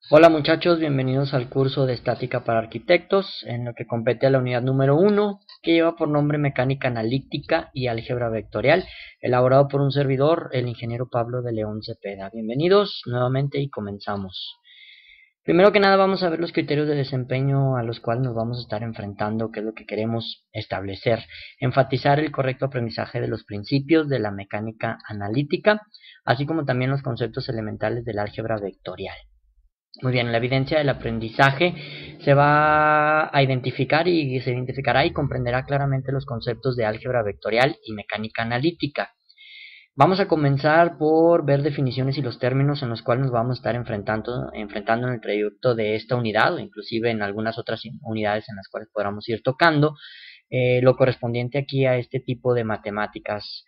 Hola muchachos, bienvenidos al curso de estática para arquitectos, en lo que compete a la unidad número 1, que lleva por nombre mecánica analítica y álgebra vectorial, elaborado por un servidor, el ingeniero Pablo de León Cepeda. Bienvenidos nuevamente y comenzamos. Primero que nada vamos a ver los criterios de desempeño a los cuales nos vamos a estar enfrentando, que es lo que queremos establecer. Enfatizar el correcto aprendizaje de los principios de la mecánica analítica, así como también los conceptos elementales del álgebra vectorial. Muy bien, la evidencia del aprendizaje se va a identificar y se identificará y comprenderá claramente los conceptos de álgebra vectorial y mecánica analítica. Vamos a comenzar por ver definiciones y los términos en los cuales nos vamos a estar enfrentando en el trayecto de esta unidad, o inclusive en algunas otras unidades en las cuales podamos ir tocando lo correspondiente aquí a este tipo de matemáticas.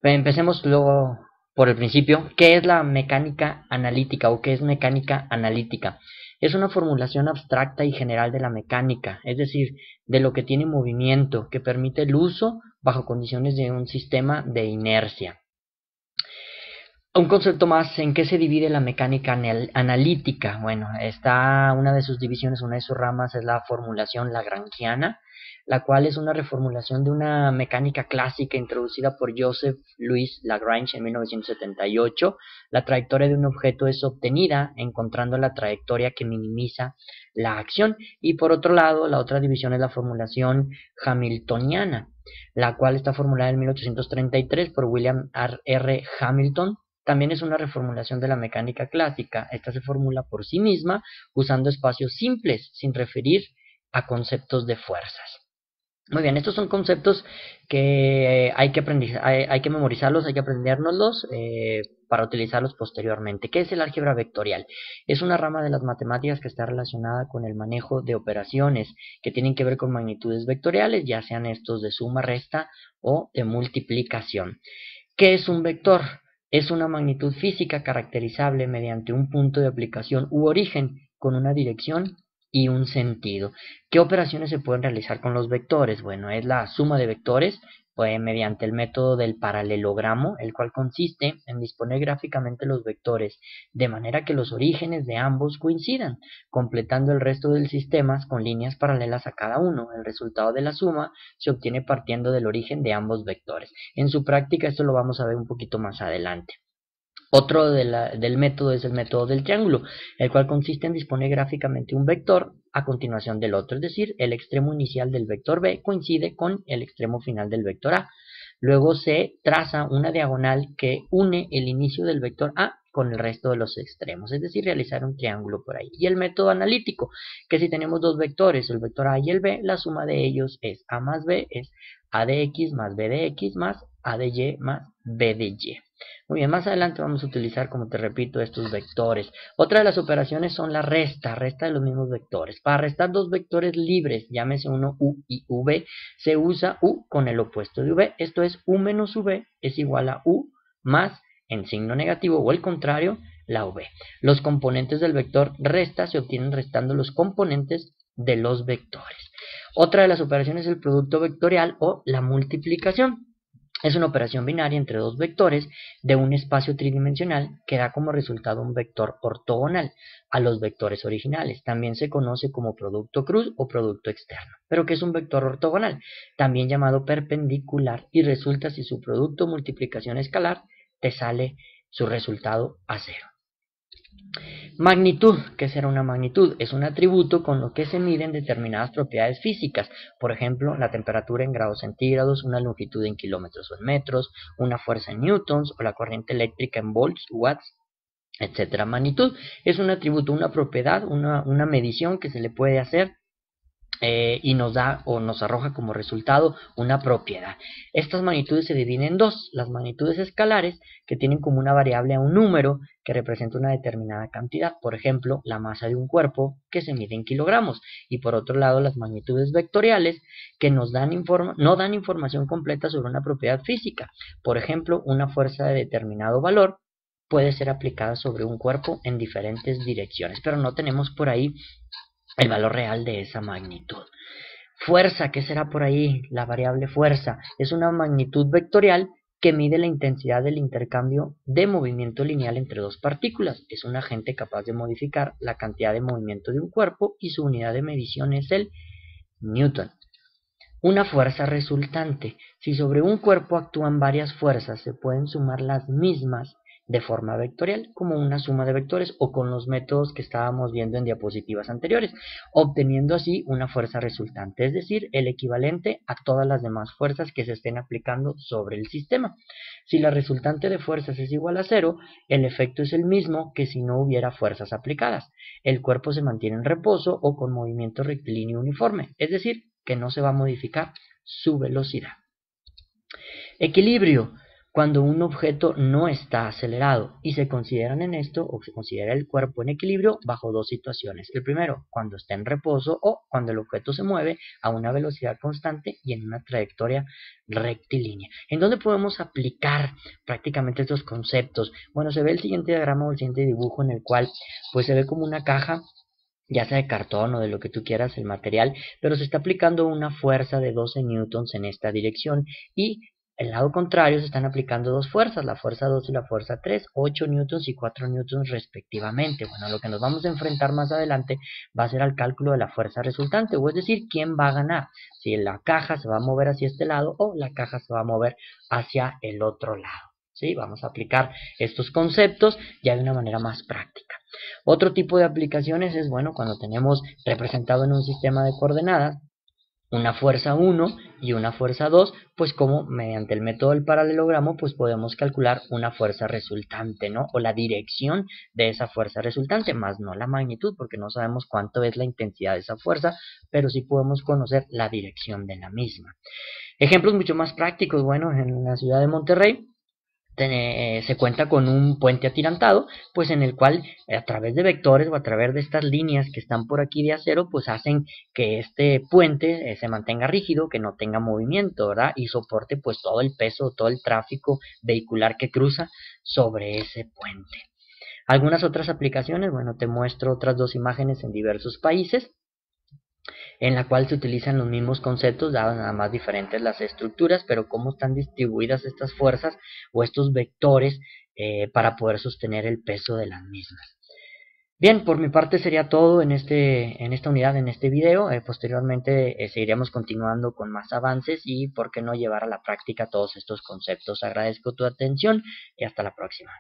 Empecemos luego por el principio. ¿Qué es la mecánica analítica o qué es mecánica analítica? Es una formulación abstracta y general de la mecánica, es decir, de lo que tiene movimiento, que permite el uso bajo condiciones de un sistema de inercia. Un concepto más, ¿en qué se divide la mecánica analítica? Bueno, está una de sus divisiones, una de sus ramas es la formulación lagrangiana, la cual es una reformulación de una mecánica clásica introducida por Joseph Louis Lagrange en 1978. La trayectoria de un objeto es obtenida encontrando la trayectoria que minimiza la acción. Y por otro lado, la otra división es la formulación hamiltoniana, la cual está formulada en 1833 por William R. Hamilton. También es una reformulación de la mecánica clásica. Esta se formula por sí misma usando espacios simples, sin referir a conceptos de fuerzas. Muy bien, estos son conceptos que hay que memorizarlos, hay que aprendérnoslos para utilizarlos posteriormente. ¿Qué es el álgebra vectorial? Es una rama de las matemáticas que está relacionada con el manejo de operaciones que tienen que ver con magnitudes vectoriales, ya sean estos de suma, resta o de multiplicación. ¿Qué es un vector? Es una magnitud física caracterizable mediante un punto de aplicación u origen con una dirección y un sentido. ¿Qué operaciones se pueden realizar con los vectores? Bueno, es la suma de vectores mediante el método del paralelogramo, el cual consiste en disponer gráficamente los vectores de manera que los orígenes de ambos coincidan, completando el resto del sistema con líneas paralelas a cada uno. El resultado de la suma se obtiene partiendo del origen de ambos vectores. En su práctica esto lo vamos a ver un poquito más adelante. Otro del método es el método del triángulo, el cual consiste en disponer gráficamente un vector a continuación del otro, es decir, el extremo inicial del vector B coincide con el extremo final del vector A. Luego se traza una diagonal que une el inicio del vector A con el resto de los extremos, es decir, realizar un triángulo por ahí. Y el método analítico, que si tenemos dos vectores, el vector A y el B, la suma de ellos es A más B, es A de X más B de X más A de Y más B de Y. Muy bien, más adelante vamos a utilizar, como te repito, estos vectores. Otra de las operaciones son la resta de los mismos vectores. Para restar dos vectores libres, llámese uno U y V, se usa U con el opuesto de V. Esto es U menos V es igual a U más, en signo negativo o el contrario, la V. Los componentes del vector resta se obtienen restando los componentes de los vectores. Otra de las operaciones es el producto vectorial o la multiplicación. Es una operación binaria entre dos vectores de un espacio tridimensional que da como resultado un vector ortogonal a los vectores originales. También se conoce como producto cruz o producto externo. ¿Pero qué es un vector ortogonal? También llamado perpendicular, y resulta si su producto multiplicación escalar te sale su resultado a cero. Magnitud. ¿Qué será una magnitud? Es un atributo con lo que se miden determinadas propiedades físicas. Por ejemplo, la temperatura en grados centígrados, una longitud en kilómetros o en metros, una fuerza en newtons o la corriente eléctrica en volts, watts, etcétera. Magnitud es un atributo, una propiedad, una medición que se le puede hacer y nos da o nos arroja como resultado una propiedad. Estas magnitudes se dividen en dos: las magnitudes escalares, que tienen como una variable a un número que representa una determinada cantidad, por ejemplo, la masa de un cuerpo que se mide en kilogramos, y por otro lado las magnitudes vectoriales, que no dan información completa sobre una propiedad física, por ejemplo, una fuerza de determinado valor puede ser aplicada sobre un cuerpo en diferentes direcciones, pero no tenemos por ahí el valor real de esa magnitud. Fuerza, ¿qué será por ahí? La variable fuerza es una magnitud vectorial que mide la intensidad del intercambio de movimiento lineal entre dos partículas. Es un agente capaz de modificar la cantidad de movimiento de un cuerpo y su unidad de medición es el Newton. Una fuerza resultante. Si sobre un cuerpo actúan varias fuerzas, se pueden sumar las mismas de forma vectorial, como una suma de vectores o con los métodos que estábamos viendo en diapositivas anteriores, obteniendo así una fuerza resultante, es decir, el equivalente a todas las demás fuerzas que se estén aplicando sobre el sistema. Si la resultante de fuerzas es igual a 0, el efecto es el mismo que si no hubiera fuerzas aplicadas. El cuerpo se mantiene en reposo o con movimiento rectilíneo uniforme, es decir, que no se va a modificar su velocidad. Equilibrio. Cuando un objeto no está acelerado, y se consideran en esto, o se considera el cuerpo en equilibrio bajo dos situaciones. El primero, cuando está en reposo o cuando el objeto se mueve a una velocidad constante y en una trayectoria rectilínea. ¿En dónde podemos aplicar prácticamente estos conceptos? Bueno, se ve el siguiente diagrama o el siguiente dibujo en el cual pues se ve como una caja, ya sea de cartón o de lo que tú quieras, el material, pero se está aplicando una fuerza de 12 newtons en esta dirección y el lado contrario se están aplicando dos fuerzas, la fuerza 2 y la fuerza 3, 8 newtons y 4 newtons respectivamente. Bueno, lo que nos vamos a enfrentar más adelante va a ser al cálculo de la fuerza resultante, o es decir, quién va a ganar, si la caja se va a mover hacia este lado o la caja se va a mover hacia el otro lado. ¿Sí? Vamos a aplicar estos conceptos ya de una manera más práctica. Otro tipo de aplicaciones es, bueno, cuando tenemos representado en un sistema de coordenadas una fuerza 1 y una fuerza 2, pues como mediante el método del paralelogramo, pues podemos calcular una fuerza resultante, ¿no? O la dirección de esa fuerza resultante, más no la magnitud, porque no sabemos cuánto es la intensidad de esa fuerza, pero sí podemos conocer la dirección de la misma. Ejemplos mucho más prácticos, bueno, en la ciudad de Monterrey, se cuenta con un puente atirantado, pues en el cual a través de vectores o a través de estas líneas que están por aquí de acero, pues hacen que este puente se mantenga rígido, que no tenga movimiento, ¿verdad? Y soporte pues todo el peso, todo el tráfico vehicular que cruza sobre ese puente. Algunas otras aplicaciones, bueno, te muestro otras dos imágenes en diversos países, en la cual se utilizan los mismos conceptos, dadas nada más diferentes las estructuras, pero cómo están distribuidas estas fuerzas o estos vectores para poder sostener el peso de las mismas. Bien, por mi parte sería todo en esta unidad, en este video. Posteriormente seguiremos continuando con más avances y por qué no llevar a la práctica todos estos conceptos. Agradezco tu atención y hasta la próxima.